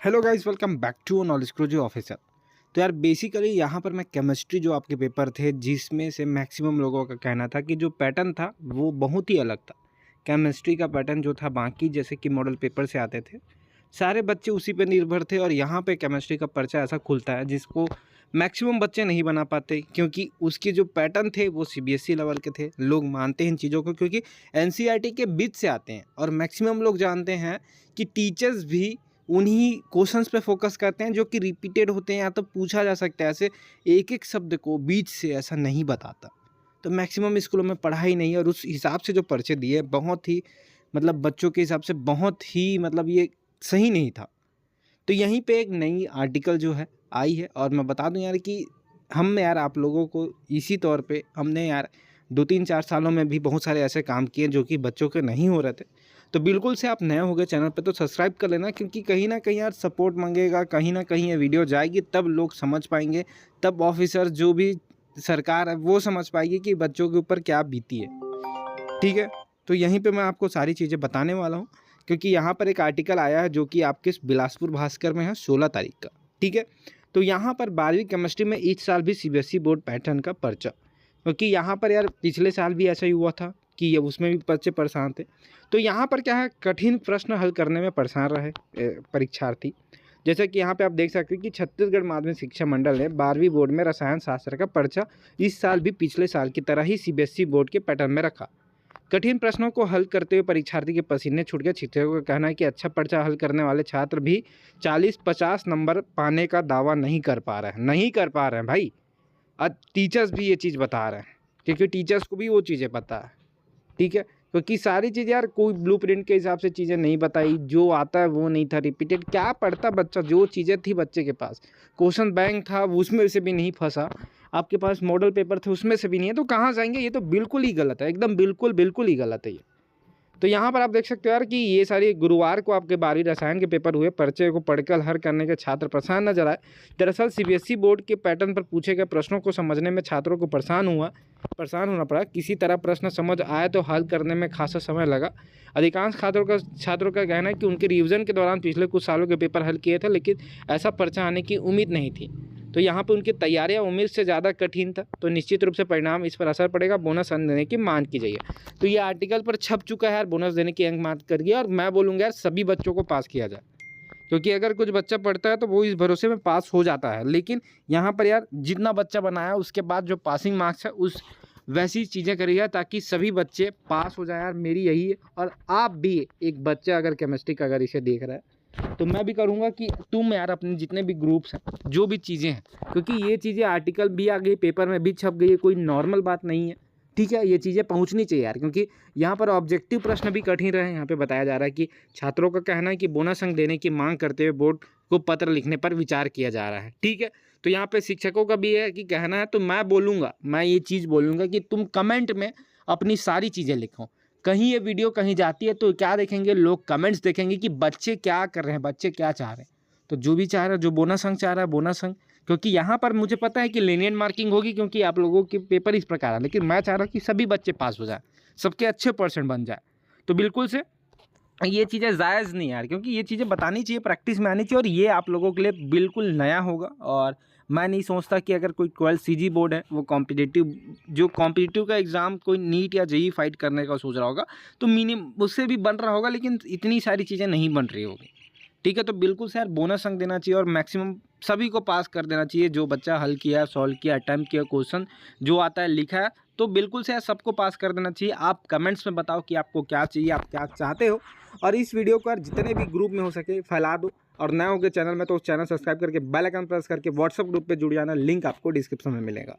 Hello guys, welcome back to knowledge crazy officer. तो यार basically यहाँ पर मैं केमिस्ट्री जो आपके पेपर थे जिसमें से मैक्सिमम लोगों का कहना था कि जो पैटर्न था वो बहुत ही अलग था। केमिस्ट्री का पैटर्न जो था बाकी जैसे कि मॉडल पेपर से आते थे, सारे बच्चे उसी पे निर्भर थे। और यहाँ पे केमिस्ट्री का पर्चा ऐसा खुलता है जिसको मैक्सिमम बच्चे नहीं बना पाते, क्योंकि उसके जो पैटर्न थे वो सीबीएसई लेवल के थे। लोग मानते हैं इन चीज़ों को क्योंकि एनसीईआरटी के बीच से आते हैं, और मैक्सिमम लोग जानते हैं कि टीचर्स भी उन्हीं क्वेश्चंस पे फोकस करते हैं जो कि रिपीटेड होते हैं या तो पूछा जा सकता है। ऐसे एक एक शब्द को बीच से ऐसा नहीं बताता। तो मैक्सिमम स्कूलों में पढ़ाई नहीं है, और उस हिसाब से जो पर्चे दिए बहुत ही बच्चों के हिसाब से बहुत ही ये सही नहीं था। तो यहीं पे एक नई आर्टिकल जो है आई है, और मैं बता दूं यार कि हम यार आप लोगों को इसी तौर पे हमने यार 2-3-4 सालों में भी बहुत सारे ऐसे काम किए जो कि बच्चों के नहीं हो रहे थे। तो बिल्कुल से आप नए हो गए चैनल पे तो सब्सक्राइब कर लेना, क्योंकि कहीं ना कहीं यार सपोर्ट मांगेगा, कहीं ना कहीं ये वीडियो जाएगी तब लोग समझ पाएंगे, तब ऑफिसर जो भी सरकार है वो समझ पाएगी कि बच्चों के ऊपर क्या बीती है। ठीक है, तो यहीं पे मैं आपको सारी चीज़ें बताने वाला हूँ, क्योंकि यहाँ पर एक आर्टिकल आया है जो कि आपके बिलासपुर भास्कर में है 16 तारीख का। ठीक है, तो यहाँ पर 12वीं केमिस्ट्री में इस साल भी सीबीएसई बोर्ड पैटर्न का पर्चा, क्योंकि यहाँ पर यार पिछले साल भी ऐसा ही हुआ था कि ये उसमें भी बच्चे परेशान थे। तो यहाँ पर क्या है, कठिन प्रश्न हल करने में परेशान रहे परीक्षार्थी। जैसे कि यहाँ पे आप देख सकते हैं कि छत्तीसगढ़ माध्यमिक शिक्षा मंडल ने 12वीं बोर्ड में रसायन शास्त्र का पर्चा इस साल भी पिछले साल की तरह ही सीबीएसई बोर्ड के पैटर्न में रखा। कठिन प्रश्नों को हल करते हुए परीक्षार्थी के पसीने छूट गए। शिक्षकों का कहना है कि अच्छा पर्चा हल करने वाले छात्र भी 40-50 नंबर पाने का दावा नहीं कर पा रहे हैं भाई। और टीचर्स भी ये चीज़ बता रहे हैं, क्योंकि टीचर्स को भी वो चीज़ें पता है। ठीक है, क्योंकि सारी चीज़ यार कोई ब्लूप्रिंट के हिसाब से चीज़ें नहीं बताई, जो आता है वो नहीं था रिपीटेड। क्या पढ़ता बच्चा, जो चीज़ें थी बच्चे के पास, क्वेश्चन बैंक था उसमें से भी नहीं फंसा, आपके पास मॉडल पेपर थे उसमें से भी नहीं है, तो कहाँ जाएंगे? ये तो बिल्कुल ही गलत है, एकदम बिल्कुल ही गलत है ये। तो यहाँ पर आप देख सकते हो यार कि ये सारी गुरुवार को आपके 12वीं रसायन के पेपर हुए। पर्चे को पढ़कर हल करने के छात्र परेशान नजर आए। दरअसल सीबीएसई बोर्ड के पैटर्न पर पूछे गए प्रश्नों को समझने में छात्रों को परेशान होना पड़ा। किसी तरह प्रश्न समझ आए तो हल करने में खासा समय लगा। अधिकांश छात्रों का कहना है कि उनके रिवीजन के दौरान पिछले कुछ सालों के पेपर हल किए थे, लेकिन ऐसा पर्चा आने की उम्मीद नहीं थी। तो यहाँ पे उनकी तैयारियाँ उम्मीद से ज़्यादा कठिन था, तो निश्चित रूप से परिणाम इस पर असर पड़ेगा। बोनस अंक देने की मांग की जाइए। तो ये आर्टिकल पर छप चुका है यार, बोनस देने की अंक मांग करिए। और मैं बोलूँगा यार सभी बच्चों को पास किया जाए, क्योंकि अगर कुछ बच्चा पढ़ता है तो वो इस भरोसे में पास हो जाता है। लेकिन यहाँ पर यार जितना बच्चा बनाया उसके बाद जो पासिंग मार्क्स है उस वैसी चीज़ें करिएगा ताकि सभी बच्चे पास हो जाए यार, मेरी यही है। और आप भी एक बच्चा अगर केमिस्ट्री का अगर इसे देख रहा है तो मैं भी करूँगा कि तुम यार अपने जितने भी ग्रुप्स हैं, जो भी चीज़ें हैं, क्योंकि ये चीज़ें आर्टिकल भी आ गई, पेपर में भी छप गई है, कोई नॉर्मल बात नहीं है। ठीक है, ये चीज़ें पहुंचनी चाहिए यार, क्योंकि यहाँ पर ऑब्जेक्टिव प्रश्न भी कठिन रहे। यहाँ पे बताया जा रहा है कि छात्रों का कहना है कि बोनस अंक देने की मांग करते हुए बोर्ड को पत्र लिखने पर विचार किया जा रहा है। ठीक है, तो यहाँ पे शिक्षकों का भी है कि कहना है, तो मैं ये चीज़ बोलूँगा कि तुम कमेंट में अपनी सारी चीज़ें लिखो। कहीं ये वीडियो कहीं जाती है तो क्या देखेंगे लोग? कमेंट्स देखेंगे कि बच्चे क्या कर रहे हैं, बच्चे क्या चाह रहे हैं। तो जो भी चाह रहा है, जो बोनस अंक चाह रहा है बोनस अंक, क्योंकि यहाँ पर मुझे पता है कि लीनियंट मार्किंग होगी, क्योंकि आप लोगों के पेपर इस प्रकार है। लेकिन मैं चाह रहा हूँ कि सभी बच्चे पास हो जाए, सबके अच्छे परसेंट बन जाए। तो बिल्कुल से ये चीज़ें जायज़ नहीं यार, क्योंकि ये चीज़ें बतानी चाहिए, प्रैक्टिस में आनी चाहिए। और ये आप लोगों के लिए बिल्कुल नया होगा। और मैं नहीं सोचता कि अगर कोई 12 सीजी बोर्ड है वो कॉम्पिटिटिव का एग्ज़ाम कोई नीट या जेईई फाइट करने का सोच रहा होगा, तो मिनिमम उससे भी बन रहा होगा, लेकिन इतनी सारी चीज़ें नहीं बन रही होगी। ठीक है, तो बिल्कुल से यार बोनस अंक देना चाहिए और मैक्सिमम सभी को पास कर देना चाहिए। जो बच्चा हल किया, सॉल्व किया, अटैम्प्ट किया, क्वेश्चन जो आता है लिखा है, तो बिल्कुल से यार सबको पास कर देना चाहिए। आप कमेंट्स में बताओ कि आपको क्या चाहिए, आप क्या चाहते हो। और इस वीडियो को यार जितने भी ग्रुप में हो सके फैला दो। और नए हो गए चैनल में तो उस चैनल सब्सक्राइब करके बेल आइकन प्रेस करके व्हाट्सएप ग्रुप पे जुड़ जाना। लिंक आपको डिस्क्रिप्शन में मिलेगा।